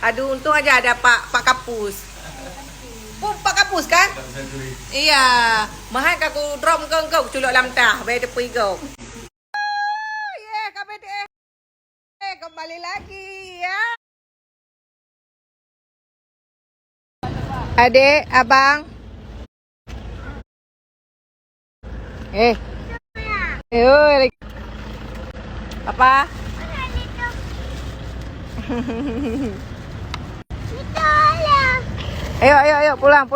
Aduh, untung aja ada Pak Kapus. Pak Kapus kan? Iya. Mahal aku drop kau culuk lam tah, bae tepi kau. Ya, KPD. Kembali lagi ya. Adek, abang. Oi. Apa? Ayo, pulang.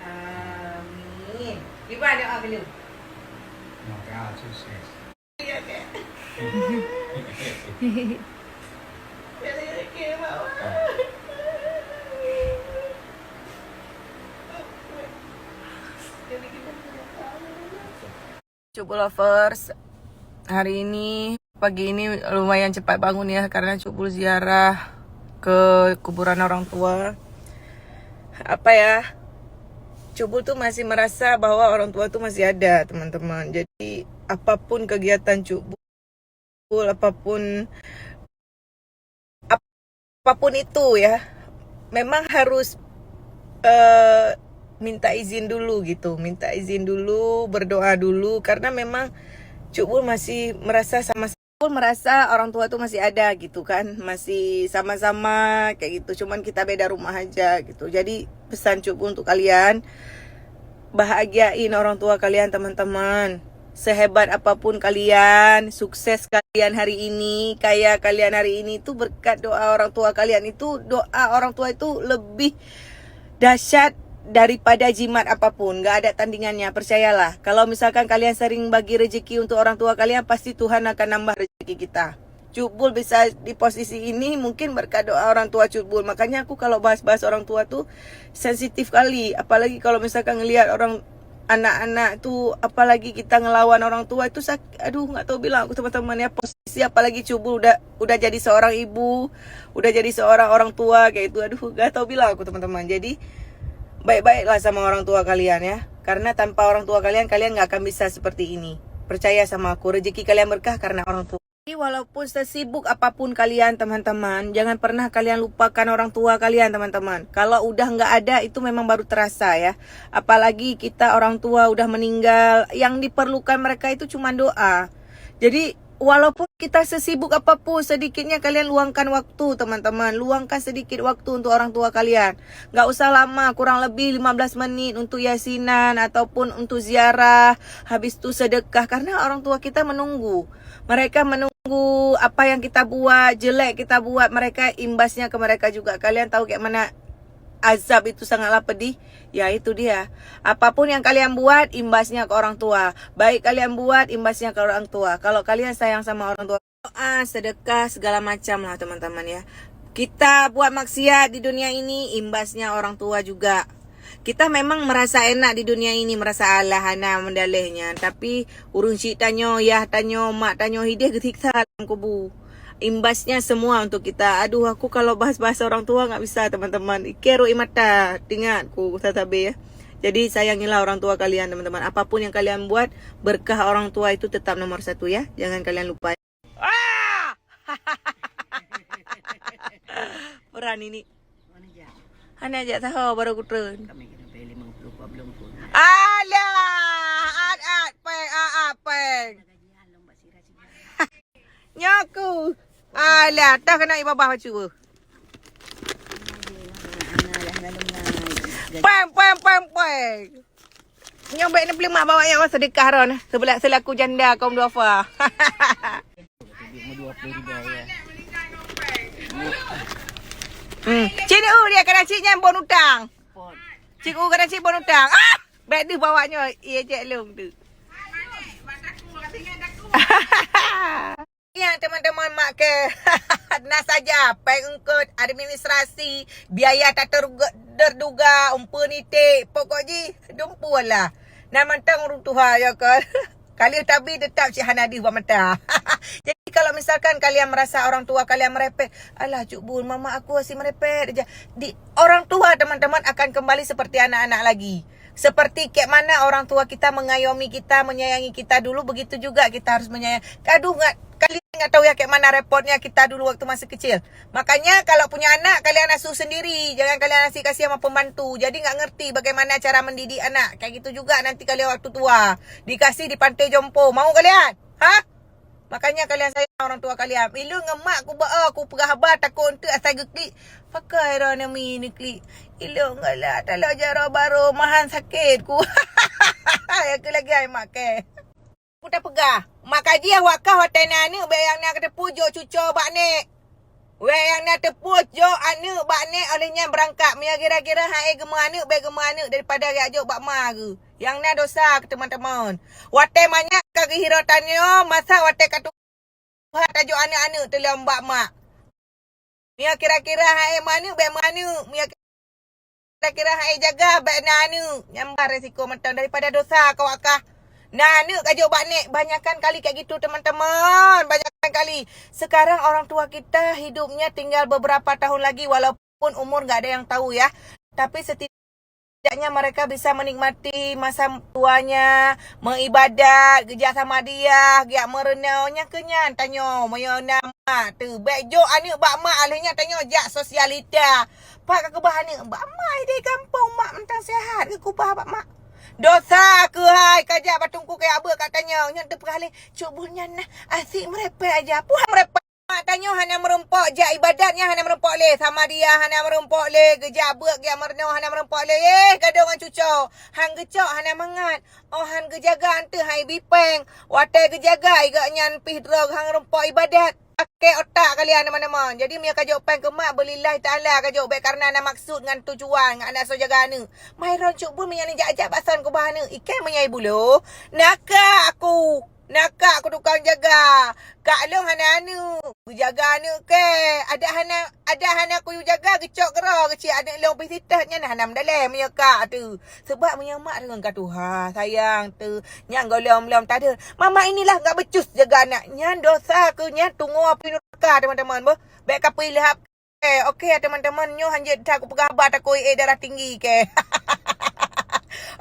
Amin. Gimana doa beliau? Semoga sukses. Iya, Dek. Cupu lovers, hari ini pagi ini lumayan cepat bangun ya karena Cupu ziarah ke kuburan orang tua. Apa ya? Cupu tuh masih merasa bahwa orang tua tuh masih ada, teman-teman. Jadi apapun kegiatan Cupu, apapun itu ya, memang harus minta izin dulu gitu, berdoa dulu karena memang Cupu masih merasa merasa orang tua tuh masih ada gitu kan, masih sama-sama kayak gitu, cuman kita beda rumah aja gitu. Jadi pesan Cupu untuk kalian, bahagiain orang tua kalian teman-teman. Sehebat apapun kalian, sukses kalian hari ini, kaya kalian hari ini, itu berkat doa orang tua kalian. Itu doa orang tua itu lebih dahsyat daripada jimat apapun. Gak ada tandingannya, percayalah. Kalau misalkan kalian sering bagi rezeki untuk orang tua kalian, pasti Tuhan akan nambah rezeki kita. Cukbul bisa di posisi ini mungkin berkat doa orang tua Cukbul. Makanya aku kalau bahas-bahas orang tua tuh sensitif kali. Apalagi kalau misalkan ngelihat orang anak-anak tuh, apalagi kita ngelawan orang tua itu aduh, nggak tahu bilang aku teman-teman ya, posisi apalagi Cukbul udah jadi seorang ibu, udah jadi seorang orang tua kayak itu, aduh nggak tahu bilang aku teman-teman. Jadi baik-baiklah sama orang tua kalian ya, karena tanpa orang tua kalian nggak akan bisa seperti ini. Percaya sama aku, rezeki kalian berkah karena orang tua. Jadi walaupun sesibuk apapun kalian teman-teman, jangan pernah kalian lupakan orang tua kalian teman-teman. Kalau udah nggak ada itu memang baru terasa ya. Apalagi kita orang tua udah meninggal, yang diperlukan mereka itu cuma doa. Jadi walaupun kita sesibuk apapun, sedikitnya kalian luangkan waktu teman-teman. Luangkan sedikit waktu untuk orang tua kalian. Gak usah lama, kurang lebih 15 menit untuk yasinan ataupun untuk ziarah. Habis itu sedekah, karena orang tua kita menunggu. Mereka menunggu apa yang kita buat, jelek kita buat, mereka imbasnya ke mereka juga. Kalian tahu kayak mana azab itu sangatlah pedih. Ya itu dia. Apapun yang kalian buat, imbasnya ke orang tua. Baik kalian buat, imbasnya ke orang tua. Kalau kalian sayang sama orang tua, doa, sedekah, segala macam lah teman-teman ya. Kita buat maksiat di dunia ini, imbasnya orang tua juga. Kita memang merasa enak di dunia ini, merasa Allah hana mendalihnya. Tapi urun cik tanyo, yah tanyo, mak tanyo, hidih ketiksa dalam kubu. Imbasnya semua untuk kita. Aduh, aku kalau bahas-bahas orang tua nggak bisa teman-teman. Ikeru imata, ingatku tatabe ya. Jadi sayangilah orang tua kalian teman-teman. Apapun yang kalian buat, berkah orang tua itu tetap nomor satu ya. Jangan kalian lupa. Peran ini. Hanya aja tahu baru kutren. Kami kena beli 50 kau belum pun. Alah, peng. Nyaku. Alah, dah kena ibu bapa bacu. Peng. Nyobek ni beli mak bawa yang sedekah ron. Sebelah selaku janda kaum duafa. 20 ribu ya. Cik dia kena ciknya bon utang. Cik kena cik bon utang. Baik dia bawanya. Iya cik long tu. Ya teman-teman mak ke. Nah saja pengikut administrasi biaya tak terduga umpa nitik. Pokoknya dumpu lah. Nan mantang urung tuha ya kan. Kalian tabi tetap Cik Hanadi buat mata. Jadi kalau misalkan kalian merasa orang tua kalian merepek, alah Cuk Bun, mama aku masih merepek aja. Orang tua teman-teman akan kembali seperti anak-anak lagi. Seperti kayak mana orang tua kita mengayomi kita, menyayangi kita dulu, begitu juga kita harus menyayangi. Aduh, kalian nggak tahu ya kayak mana repotnya kita dulu waktu masih kecil. Makanya kalau punya anak, kalian asuh sendiri. Jangan kalian kasih sama pembantu. Jadi nggak ngerti bagaimana cara mendidik anak. Kayak gitu juga nanti kalian waktu tua. Dikasih di pantai jompo. Mau kalian? Hah? Makanya kalian sayang orang tua kalian. Bila ngemak aku pegah habar takut untuk asal klik. Pakai dah nama ini klik. Ilo enggak lah. Talah jarah baru mahan sakit ku. Aku lagi ay mak ke. Aku tak pegah. Mak kaji awak kau hotel ni bayang nak tepujo cucu bak ni. Bayang nak tepujo anu bak ni olehnya berangkat. Mia kira-kira hai gemuk anu baik gemuk anu daripada reajuk bak ma ke. Yang ni dosa ke teman-teman. Wate banyak kehirotannya masa wate katu tajuk anak-anak telah mbak mak. Mia kira-kira hai mana baik mana. Mia kira-kira hai jaga baik nanu. Nyambar resiko mentang daripada dosa kau akah. Nanu kajuk bak ni banyakkan kali kayak gitu teman-teman. Banyakkan kali. Sekarang orang tua kita hidupnya tinggal beberapa tahun lagi walaupun umur enggak ada yang tahu ya. Tapi setidaknya mereka bisa menikmati masa tuanya, mengibadat, kerja sama dia, giat merenaunya kenyan tanya, moyo nama tu. Bejo anu bak mak alihnya tanya jak sosialita. Pak kekubah anu bak mak di kampung mak mentang sihat ke kubah bak mak. Dosa ke hai kajak batungku kayak apa katanya. Yang terperalih Cuk Bunnya nah asyik merepek aja. Puan merepek. Mak tanya hana merempok je ibadatnya hana merempok leh sama dia hana merempok leh kerja buat dia merno hana merempok leh gaduh dengan cucu hang gecok hana mangat oh hang gejaga ante hai bipeng watai gejaga igaknya pih drog hang rempok ibadat pakai otak kalian mana-mana jadi mia kajuk pen ke mak belillahi taala kajuk baik karena ana maksud dengan tujuan dengan anak so jaga anu mai roncuk pun mia ni ajak basan ku bahana ikan menyai bulu nakak aku tukang jaga. Kak long hana anu. Jaga anu ke. Ada hana aku jaga kecok gera kecil ada long pisitahnya nah hanam dalam ya kak tu. Sebab punya mak dengan kata ha sayang tu. Nyang golom-lom tak ada. Mama inilah enggak becus jaga anak. Nyan dosa ke nyan tunggu api neraka teman-teman bo. Baik kapui lehap. Okey teman-teman nyo hanya aku pegang habar takut darah tinggi ke.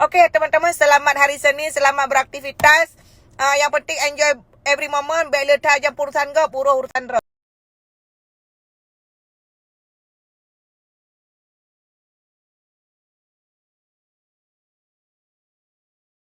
Okey teman-teman selamat hari Senin, selamat beraktivitas. Yang penting enjoy every moment. Baik letak jam urusan ke, pura urusan ro.